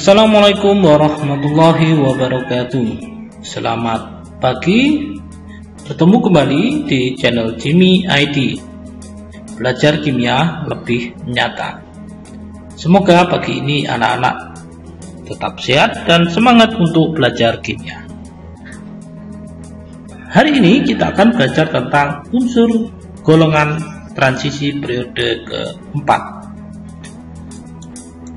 Assalamualaikum warahmatullahi wabarakatuh. Selamat pagi, bertemu kembali di channel Jimmy ID, belajar kimia lebih nyata. Semoga pagi ini anak-anak tetap sehat dan semangat untuk belajar kimia. Hari ini kita akan belajar tentang unsur golongan transisi periode keempat.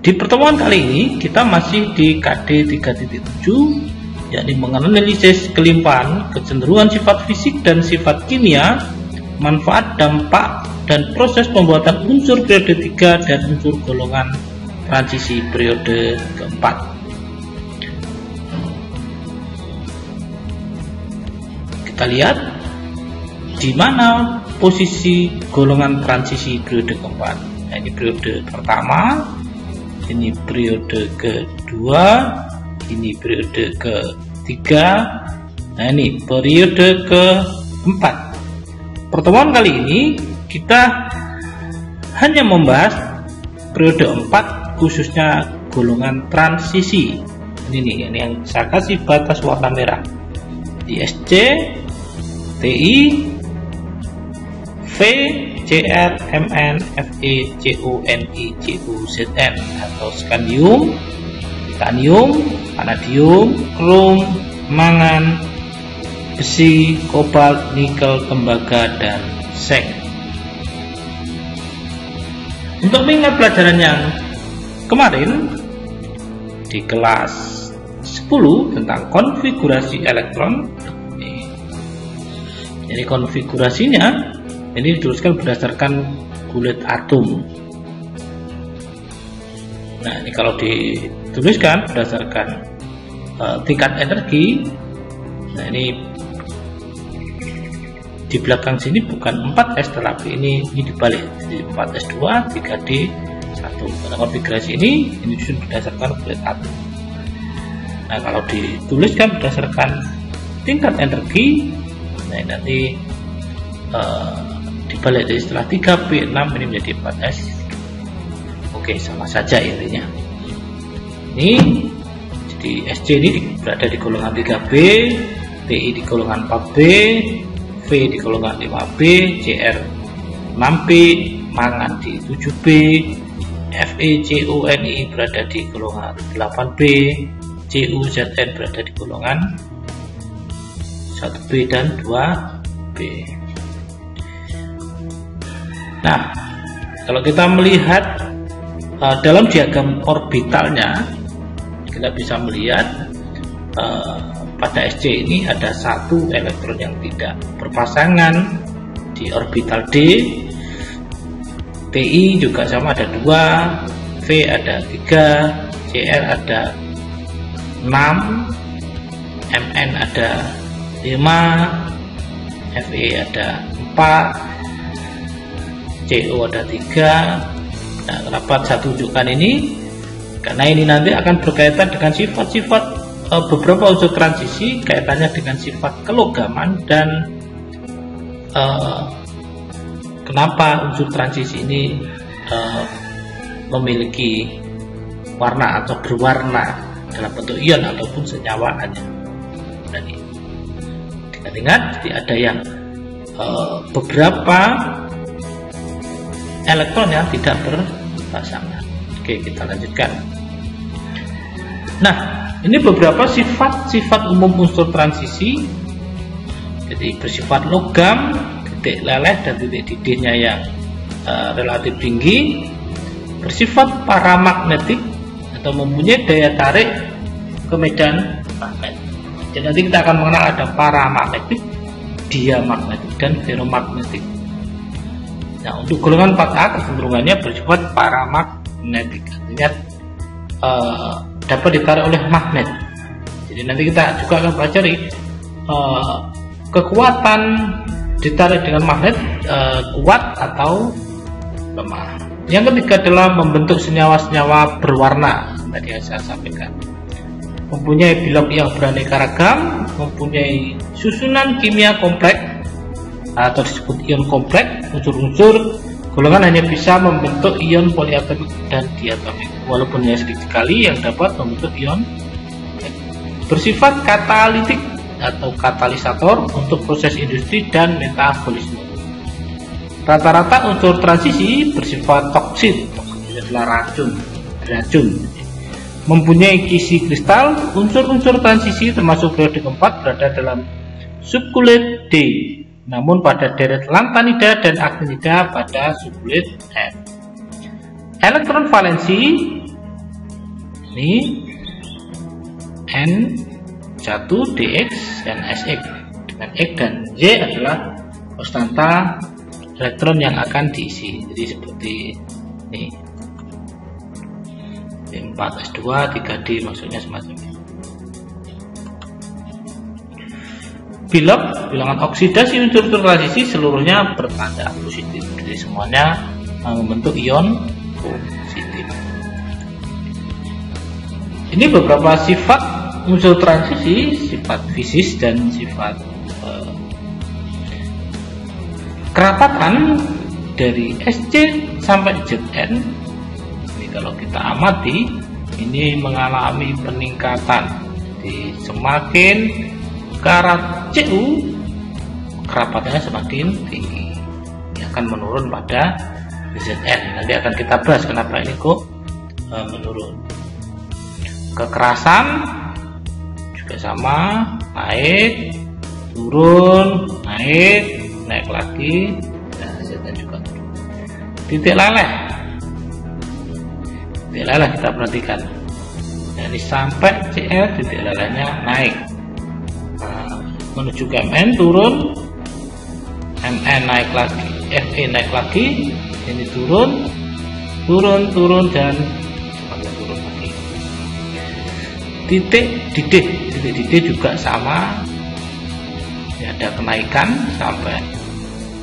Di pertemuan kali ini kita masih di KD 3.7, yakni menganalisis kelimpahan, kecenderungan sifat fisik dan sifat kimia, manfaat, dampak, dan proses pembuatan unsur periode 3 dan unsur golongan transisi periode keempat. Kita lihat di mana posisi golongan transisi periode keempat. Nah, ini periode pertama, ini periode kedua, ini periode ketiga, nah ini periode keempat. Pertemuan kali ini kita hanya membahas periode 4, khususnya golongan transisi. Ini yang saya kasih batas warna merah di SC, TI, V, CR, MN, Fe, CuNi, CuZn atau scandium, titanium, vanadium, krom, mangan, besi, kobalt, nikel, tembaga, dan seng. Untuk mengingat pelajaran yang kemarin di kelas 10 tentang konfigurasi elektron, jadi konfigurasinya ini dituliskan berdasarkan kulit atom. Nah, ini kalau dituliskan berdasarkan tingkat energi, nah ini di belakang sini bukan 4S tapi ini dibalik, jadi 4S2 3D1. Karena konfigurasi ini disusun berdasarkan kulit atom. Nah, kalau dituliskan berdasarkan tingkat energi, nah ini nanti dibalik dari setelah 3B6 ini menjadi 4S. Oke, sama saja intinya. Ini jadi SC ini berada di golongan 3B, TI di golongan 4B, V di golongan 5B, CR 6B, mangan di 7B, Fe, CuNi berada di golongan 8B, CuZn berada di golongan 1B dan 2B. Nah, kalau kita melihat dalam diagram orbitalnya, kita bisa melihat pada SC ini ada satu elektron yang tidak berpasangan di orbital D. TI juga sama, ada 2, V ada 3, CR ada 6, MN ada 5, Fe ada 4, Co ada 3. Nah, kenapa saya tunjukkan ini? Karena ini nanti akan berkaitan dengan sifat-sifat beberapa unsur transisi, kaitannya dengan sifat kelogaman dan kenapa unsur transisi ini memiliki warna atau berwarna dalam bentuk ion ataupun senyawaannya. Dan ingat, jadi ada yang beberapa elektron yang tidak berpasangan. Oke, kita lanjutkan. Nah, ini beberapa sifat-sifat umum unsur transisi. Jadi bersifat logam, titik leleh dan titik didihnya yang relatif tinggi, bersifat paramagnetik atau mempunyai daya tarik ke medan magnet. Jadi nanti kita akan mengenal ada paramagnetik, diamagnetik, dan ferromagnetik. Nah, untuk golongan 4A kecenderungannya bersifat paramagnetik, artinya dapat ditarik oleh magnet. Jadi nanti kita juga akan pelajari kekuatan ditarik dengan magnet, kuat atau lemah. Yang ketiga adalah membentuk senyawa-senyawa berwarna, tadi yang saya sampaikan. Mempunyai bilok yang beraneka ragam, mempunyai susunan kimia kompleks atau disebut ion kompleks, unsur-unsur Golongan hanya bisa membentuk ion poliatomik dan diatomik, walaupun hanya sedikit sekali yang dapat membentuk ion. Bersifat katalitik atau katalisator untuk proses industri dan metabolisme. Rata-rata unsur transisi bersifat toksit, adalah racun. Mempunyai kisi kristal, unsur-unsur transisi termasuk periode keempat berada dalam subkulit D, namun pada deret lantanida dan actinida pada subkulit F. Elektron valensi ini N1 dx dan Sx, dengan X dan Y adalah konstanta elektron yang akan diisi. Jadi seperti ini, D4S2 3D, maksudnya semacam ini. Bilangan oksidasi unsur-unsur transisi seluruhnya bertanda positif, jadi semuanya membentuk ion positif. Ini beberapa sifat unsur transisi, sifat fisis dan sifat kerapatan dari Sc sampai Zn. Ini kalau kita amati, ini mengalami peningkatan. Jadi semakin ke arah Cu, kerapatannya semakin tinggi. Ini akan menurun pada Zn. Nanti akan kita bahas kenapa ini kok menurun. Kekerasan juga sama, naik, turun, naik lagi, dan Zn juga turun. Titik leleh kita perhatikan. Nah, ini sampai Cl, titik lelehnya naik. Menuju ke Mn turun, Mn naik lagi, Fe naik lagi, ini turun dan semakin turun lagi. Titik di D juga sama, ya, ada kenaikan sampai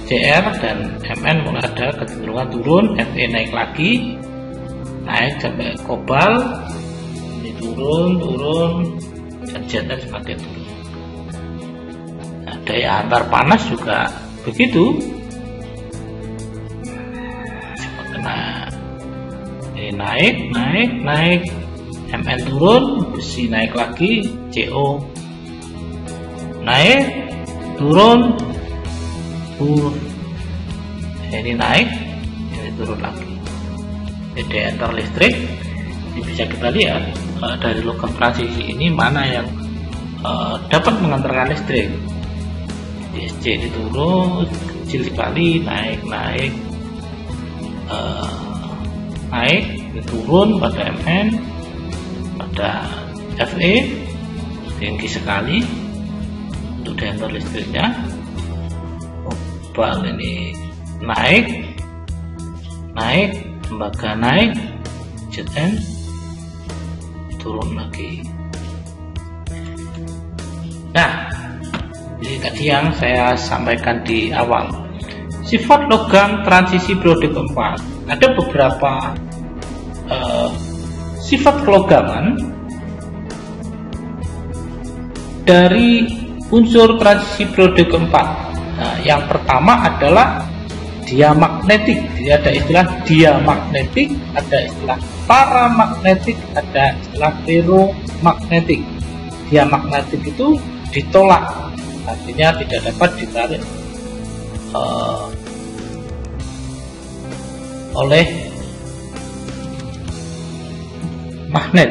Cr dan Mn mulai ada kecenderungan turun, Fe naik lagi, naik sampai kobal, ini turun dan Zn semakin turun. Daya antar panas juga begitu. Nah, ini naik, Mn turun, besi naik lagi, Co naik, turun, ini naik, ini turun lagi. Ini daya antar listrik. Ini bisa kita lihat dari logam transisi ini mana yang dapat mengantarkan listrik. Sc ini turun, kecil sekali, naik, ini turun pada Mn, pada Fe tinggi sekali untuk daya antar listriknya. Kobal ini naik, tembaga naik, Zn turun lagi. Nah, ini tadi yang saya sampaikan di awal. Sifat logam transisi periode keempat. Ada beberapa sifat kelogaman dari unsur transisi periode keempat. Nah, yang pertama adalah diamagnetik. Jadi ada istilah diamagnetik, ada istilah paramagnetik, ada istilah ferromagnetik. Diamagnetik itu ditolak, artinya tidak dapat ditarik oleh magnet.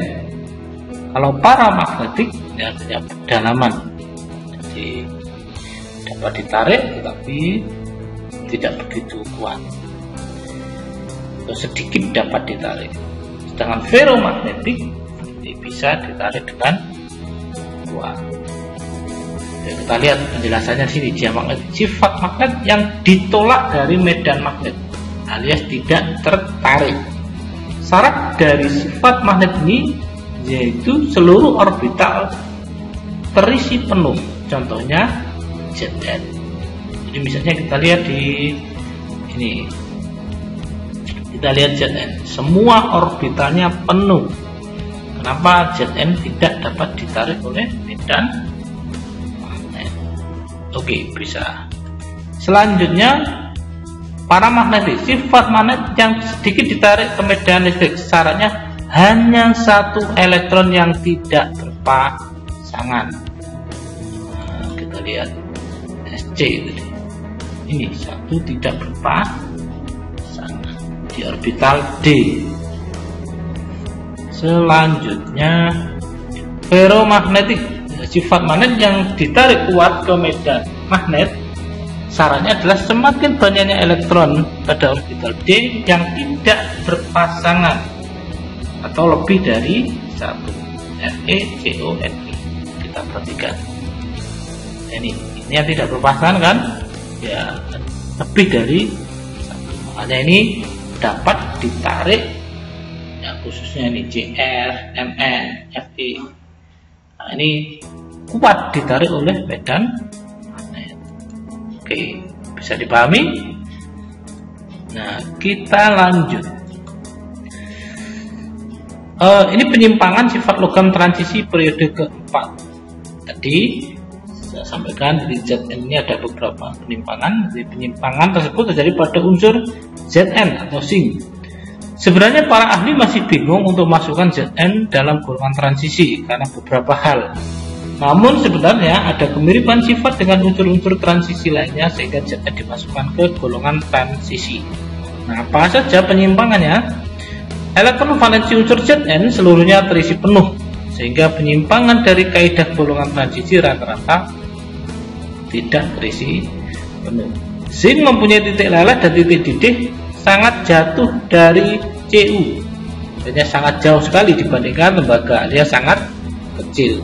Kalau paramagnetik, ya artinya kedalaman, jadi dapat ditarik tetapi tidak begitu kuat, atau sedikit dapat ditarik. Sedangkan ferromagnetik bisa ditarik dengan kuat. Jadi kita lihat penjelasannya di sini. Diamagnetik, sifat magnet yang ditolak dari medan magnet alias tidak tertarik. Syarat dari sifat magnet ini yaitu seluruh orbital terisi penuh. Contohnya Zn. Jadi misalnya kita lihat di ini, kita lihat Zn, semua orbitalnya penuh. Kenapa Zn tidak dapat ditarik oleh medan magnet? Oke, bisa. Selanjutnya paramagnetik, sifat magnet yang sedikit ditarik ke medan listrik. Syaratnya hanya satu elektron yang tidak berpasangan. Nah, kita lihat SC tadi. Ini satu tidak berpasangan di orbital D. Selanjutnya ferromagnetik, sifat magnet yang ditarik kuat ke medan magnet. Syaratnya adalah semakin banyaknya elektron pada orbital D yang tidak berpasangan atau lebih dari satu. Fe, Co, Ni. Kita perhatikan. Ini yang tidak berpasangan kan? Ya, lebih dari satu. Makanya ini dapat ditarik, ya, khususnya ini Cr, Mn, Fe. Nah, ini kuat ditarik oleh medan magnet. Oke, bisa dipahami? Nah, kita lanjut. Ini penyimpangan sifat logam transisi periode keempat. Tadi saya sampaikan di Zn ini ada beberapa penyimpangan. Jadi penyimpangan tersebut terjadi pada unsur Zn atau zinc. Sebenarnya para ahli masih bingung untuk masukkan Zn dalam golongan transisi karena beberapa hal. Namun sebenarnya ada kemiripan sifat dengan unsur-unsur transisi lainnya sehingga Zn dimasukkan ke golongan transisi. Nah, apa saja penyimpangannya? Elektron valensi unsur Zn seluruhnya terisi penuh, sehingga penyimpangan dari kaidah golongan transisi rata-rata tidak terisi penuh. Zinc mempunyai titik leleh dan titik didih sangat jatuh dari Cu, artinya sangat jauh sekali dibandingkan tembaga, alias sangat kecil.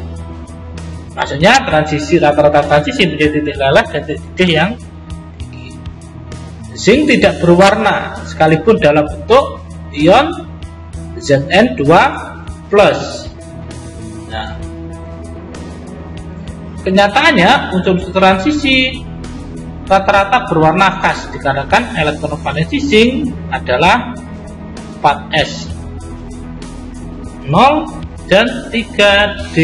Maksudnya transisi rata-rata transisi mempunyai titik leleh dan titik didih yang tinggi. Zinc tidak berwarna sekalipun dalam bentuk ion Zn2+. Nah, kenyataannya unsur transisi rata-rata berwarna khas dikarenakan elektron valensi zinc adalah 4s 0 dan 3d.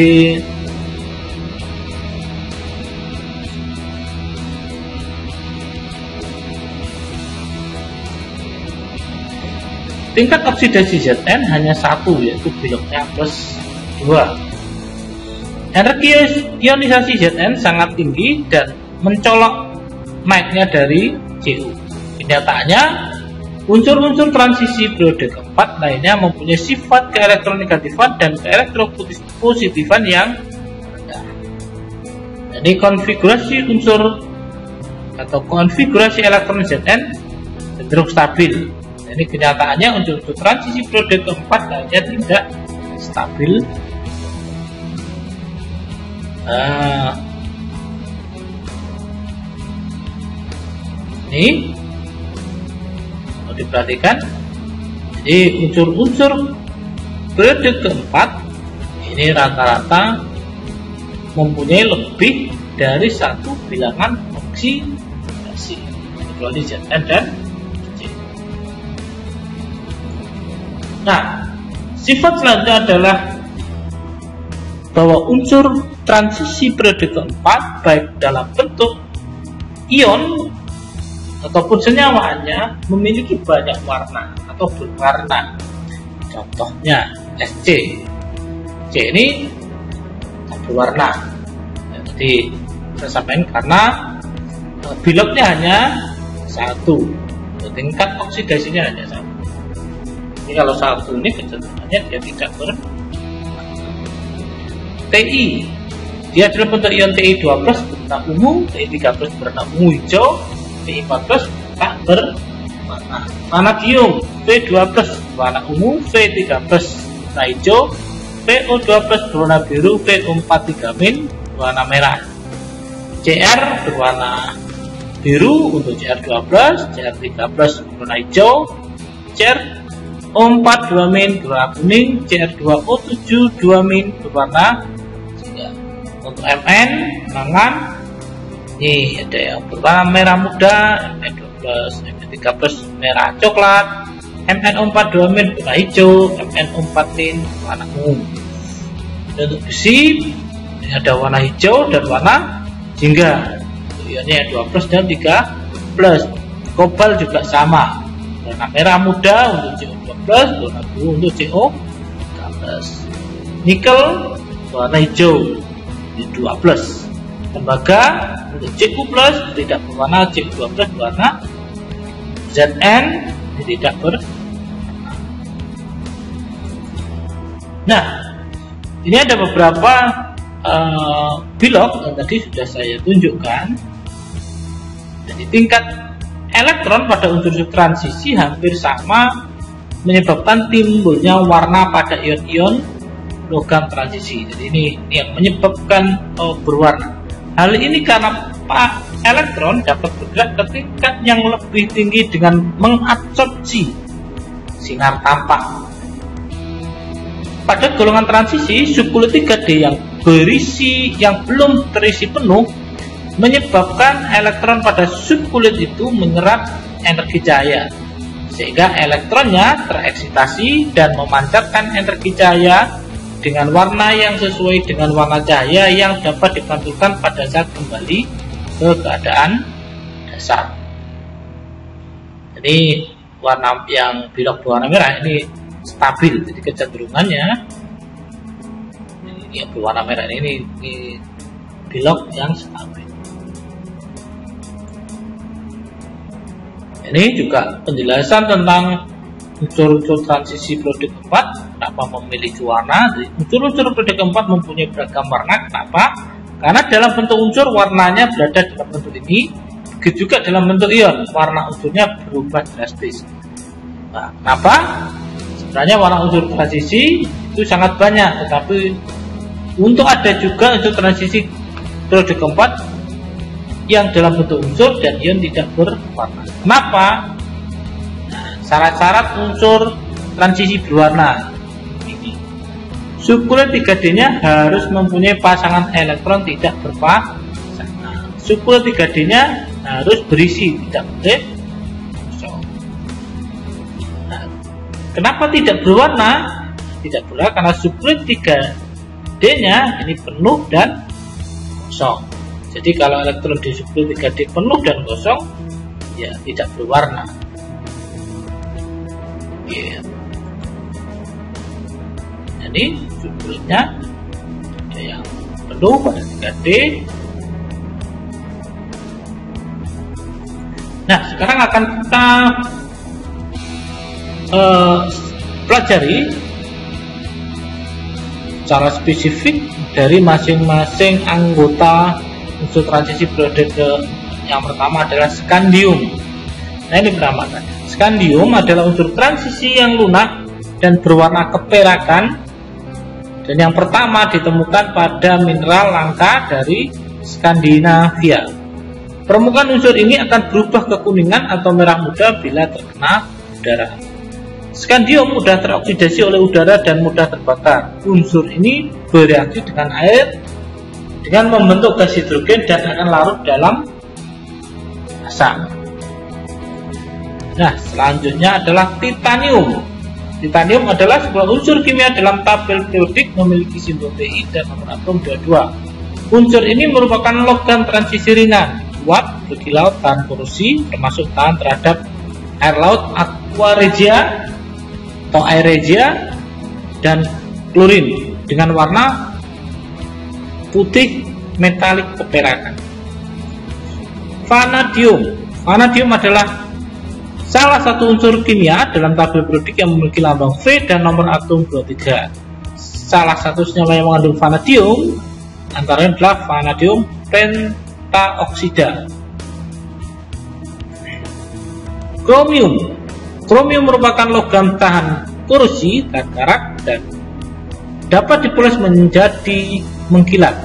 Tingkat oksidasi Zn hanya satu, yaitu beloknya +2. Energi ionisasi Zn sangat tinggi dan mencolok naiknya dari Cu. Kenyataannya, unsur-unsur transisi periode keempat lainnya mempunyai sifat keelektronegatifan dan keelektropositifan yang rendah. Jadi konfigurasi unsur atau konfigurasi elektron Zn cenderung stabil. Ini kenyataannya unsur transisi periode keempat lainnya tidak stabil. Ini mau diperhatikan. Jadi unsur-unsur periode keempat ini rata-rata mempunyai lebih dari satu bilangan oksidasi, kecuali Zn dan. Nah, sifat selanjutnya adalah bahwa unsur transisi periode keempat baik dalam bentuk ion ataupun senyawaannya memiliki banyak warna atau berwarna. Contohnya Sc. C ini berwarna. Jadi saya sampaikan karena biloknya hanya satu, tingkat oksidasinya hanya satu. Ini kalau satu ini kecenderungannya dia tidak berwarna. Ti, dia adalah bentuk ion Ti2+ berwarna ungu, Ti3+ berwarna ungu hijau, Ti4+ tak berwarna. Vanadium V2+ berwarna ungu, V3+ berwarna hijau, VO2+ berwarna biru, VO43- berwarna merah. Cr berwarna biru untuk Cr12, Cr3+ berwarna hijau, O4-2- berwarna kuning, Cr2O7- berwarna jingga. Untuk Mn, mangan, ini ada yang berwarna merah muda, Mn12, Mn3+ merah coklat, Mn4-2- berwarna hijau, Mn4- berwarna ungu. Dan untuk besi, ini ada warna hijau dan warna jingga. Ionnya 2+ dan 3+. Kobalt juga sama, warna merah muda untuk CO2+, warna biru untuk CO3+. Nikel warna hijau Cu2+. Tembaga untuk Cu+, tidak berwarna, Cu2+ warna. Zn tidak berwarna. Nah, ini ada beberapa bilok yang tadi sudah saya tunjukkan. Jadi tingkat elektron pada unsur transisi hampir sama, menyebabkan timbulnya warna pada ion-ion logam transisi. Jadi ini yang menyebabkan berwarna. Hal ini karena elektron dapat bergerak ke tingkat yang lebih tinggi dengan mengabsorpsi sinar tampak. Pada golongan transisi, subkulit 3D yang berisi yang belum terisi penuh menyebabkan elektron pada subkulit itu menyerap energi cahaya, sehingga elektronnya tereksitasi dan memancarkan energi cahaya dengan warna yang sesuai dengan warna cahaya yang dapat dipantulkan pada saat kembali ke keadaan dasar. Jadi warna yang bilok berwarna merah ini stabil, jadi kecenderungannya ini yang berwarna merah ini bilok yang stabil. Ini juga penjelasan tentang unsur-unsur transisi periode keempat, kenapa memiliki warna. Unsur-unsur periode keempat mempunyai beragam warna, kenapa? Karena dalam bentuk unsur warnanya berada dalam bentuk ini, begitu juga dalam bentuk ion, warna unsurnya berubah drastis. Nah, kenapa? Sebenarnya warna unsur transisi itu sangat banyak, tetapi untuk ada juga unsur transisi periode keempat yang dalam bentuk unsur dan ion tidak berwarna. Kenapa? Nah, syarat-syarat unsur transisi berwarna ini. Subkulit 3D-nya harus mempunyai pasangan elektron tidak berpasangan. Subkulit 3D-nya harus berisi, tidak boleh kosong. Kenapa tidak berwarna? Tidak berwarna karena subkulit 3D-nya ini penuh dan kosong. Jadi kalau elektron di subkulit 3D penuh dan kosong, ya tidak berwarna. Ini subkulitnya ada yang penuh pada 3D. Nah, sekarang akan kita pelajari secara spesifik dari masing-masing anggota unsur transisi periode yang pertama adalah skandium. Nah, ini pertama. Skandium adalah unsur transisi yang lunak dan berwarna keperakan, dan yang pertama ditemukan pada mineral langka dari Skandinavia. Permukaan unsur ini akan berubah kekuningan atau merah muda bila terkena udara. Skandium mudah teroksidasi oleh udara dan mudah terbakar. Unsur ini bereaksi dengan air dengan membentuk gas hidrogen dan akan larut dalam asam. Nah, selanjutnya adalah titanium. Titanium adalah sebuah unsur kimia dalam tabel periodik, memiliki simbol Ti dan nomor atom 22. Unsur ini merupakan logam transisi ringan, kuat, berkilau, tahan korosi, termasuk tahan terhadap air laut, aqua regia atau air regia, dan klorin, dengan warna putih metalik keperakan. Vanadium. Vanadium adalah salah satu unsur kimia dalam tabel periodik yang memiliki lambang V dan nomor atom 23. Salah satu senyawa yang mengandung vanadium antaranya adalah vanadium pentaoksida. Kromium. Kromium merupakan logam tahan korosi, tahan karat, dan dapat dipoles menjadi mengkilat.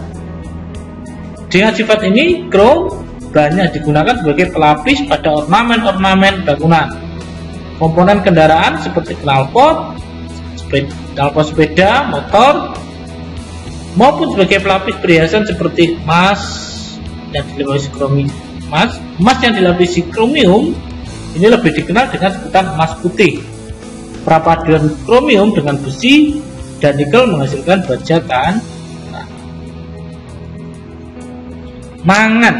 Dengan sifat ini, krom banyak digunakan sebagai pelapis pada ornamen-ornamen bangunan, komponen kendaraan seperti knalpot sepeda motor, maupun sebagai pelapis perhiasan seperti emas yang dilapisi kromium. Emas yang dilapisi kromium ini lebih dikenal dengan sebutan emas putih. Perpaduan kromium dengan besi dan nikel menghasilkan baja tahan mangan.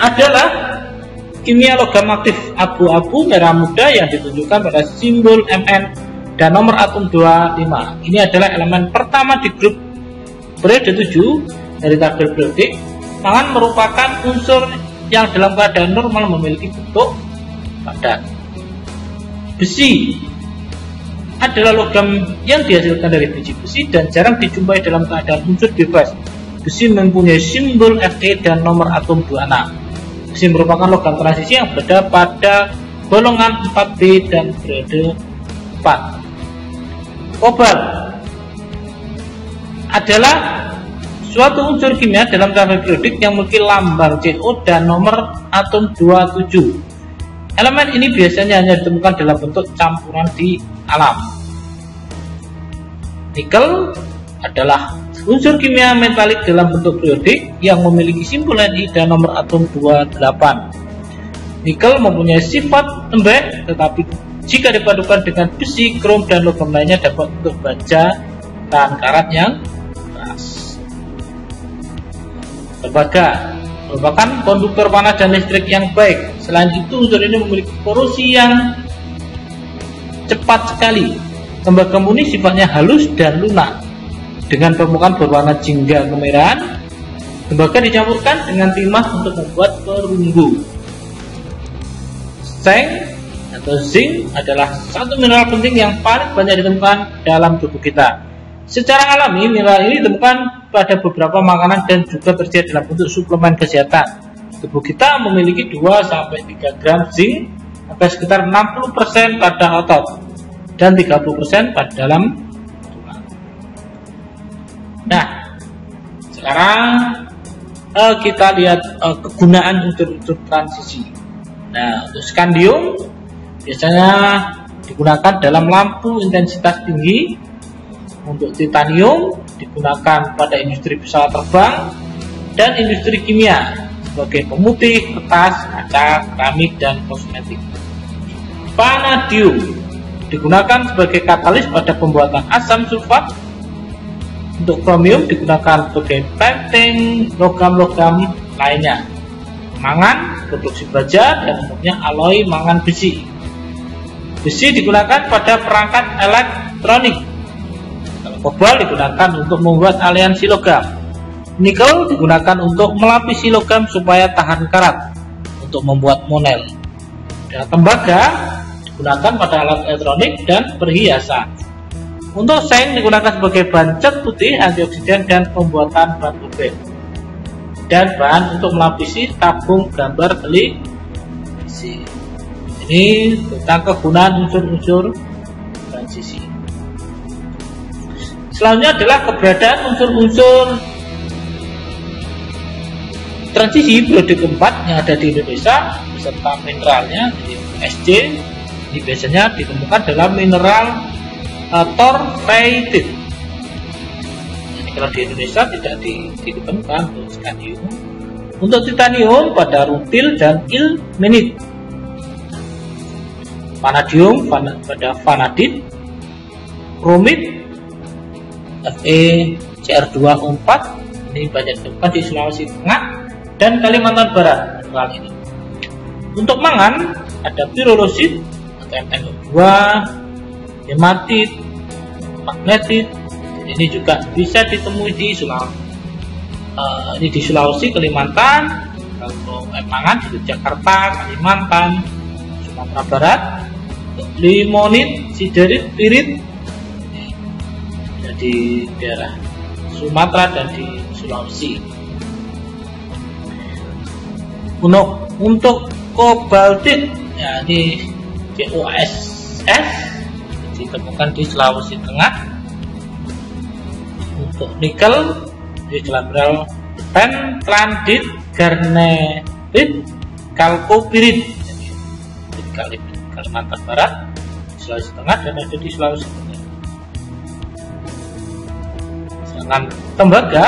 adalah kimia logam aktif abu-abu merah muda yang ditunjukkan pada simbol Mn dan nomor atom 25. Ini adalah elemen pertama di grup periode 7 dari tabel periodik. Mangan merupakan unsur yang dalam keadaan normal memiliki bentuk padat. Besi adalah logam yang dihasilkan dari biji besi dan jarang dijumpai dalam keadaan unsur bebas. Besi mempunyai simbol Fe dan nomor atom 26. Besi merupakan logam transisi yang berada pada golongan 4B dan periode 4. Kobalt adalah suatu unsur kimia dalam tabel periodik yang memiliki lambang Co dan nomor atom 27. Elemen ini biasanya hanya ditemukan dalam bentuk campuran di alam. Nikel adalah unsur kimia metalik dalam bentuk periodik yang memiliki simbol Ni dan nomor atom 28. Nikel mempunyai sifat lembek, tetapi jika dipadukan dengan besi, krom, dan logam lainnya dapat untuk baja tahan karat yang keras. Tembaga merupakan konduktor panas dan listrik yang baik. Selain itu, unsur ini memiliki korosi yang cepat sekali. Tembaga murni sifatnya halus dan lunak. Dengan permukaan berwarna jingga kemerahan, tembaga dicampurkan dengan timah untuk membuat perunggu. Seng atau zinc adalah satu mineral penting yang paling banyak ditemukan dalam tubuh kita. Secara alami, mineral ini ditemukan pada beberapa makanan dan juga tersedia dalam bentuk suplemen kesehatan. Tubuh kita memiliki 2-3 gram zinc atau sekitar 60% pada otot dan 30% pada dalam. Nah, sekarang kita lihat kegunaan unsur-unsur transisi. Nah, untuk skandium biasanya digunakan dalam lampu intensitas tinggi. Untuk titanium digunakan pada industri pesawat terbang dan industri kimia sebagai pemutih kertas, kaca, keramik, dan kosmetik. Vanadium digunakan sebagai katalis pada pembuatan asam sulfat. Untuk kromium digunakan sebagai penting logam-logam lainnya. Mangan, produksi baja, dan umumnya alloy mangan besi. Besi digunakan pada perangkat elektronik. Kalau kobalt digunakan untuk membuat aliansi logam. Nikel digunakan untuk melapisi logam supaya tahan karat untuk membuat monel. Dan tembaga digunakan pada alat elektronik dan perhiasan. Untuk seng digunakan sebagai bahan cat putih, antioksidan, dan pembuatan batu bed. Dan bahan untuk melapisi tabung gambar televisi. Ini tentang kegunaan unsur-unsur transisi. Selanjutnya adalah keberadaan unsur-unsur transisi periode keempat yang ada di Indonesia beserta mineralnya, SC. Ini biasanya ditemukan dalam mineral torfeidit. Jadi kalau di Indonesia tidak ditemukan untuk skandium. Untuk titanium pada rutil dan ilmenit. Vanadium pada vanadit. Kromit FeCr2O4 ini banyak ditemukan di Sulawesi Tengah dan Kalimantan Barat. Mineral ini. Untuk mangan ada pirolusит atau MnO2, hematit, magnetit. Ini juga bisa ditemui di Sulawesi, Kalimantan. Kalau mangan di Jakarta, Kalimantan, Sumatera Barat. Limonit, siderit, pirit di daerah Sumatera dan di Sulawesi. Untuk kobaltit, ya ini COSS ditemukan di Sulawesi Tengah. Untuk nikel di mineral pentlandit, garnerit, kalkopirit di Kalimantan Barat, Sulawesi Tengah, dan ada di Sulawesi Tengah. Sedangkan tembaga,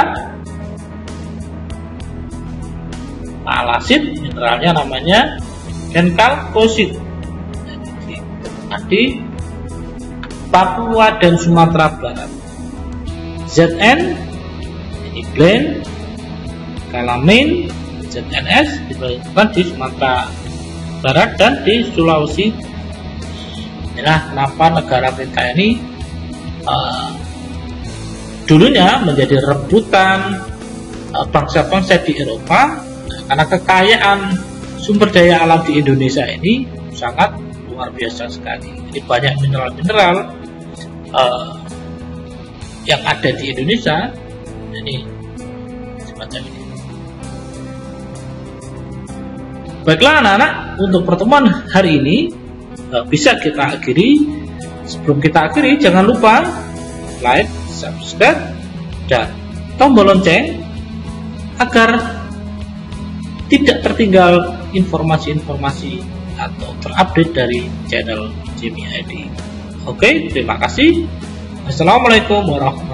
malasit, mineralnya namanya denkalkosit, di Papua dan Sumatera Barat. Zn ini blend, kalamin, ZNS ditemukan di Sumatera Barat dan di Sulawesi. Inilah kenapa negara kita ini dulunya menjadi rebutan bangsa-bangsa di Eropa, karena kekayaan sumber daya alam di Indonesia ini sangat luar biasa sekali. Jadi banyak mineral-mineral yang ada di Indonesia ini semacam ini. Baiklah anak-anak, untuk pertemuan hari ini bisa kita akhiri. Sebelum kita akhiri, jangan lupa like, subscribe, dan tombol lonceng agar tidak tertinggal informasi-informasi atau terupdate dari channel Jimmy ID. Oke, terima kasih. Assalamualaikum warahmatullahi wabarakatuh.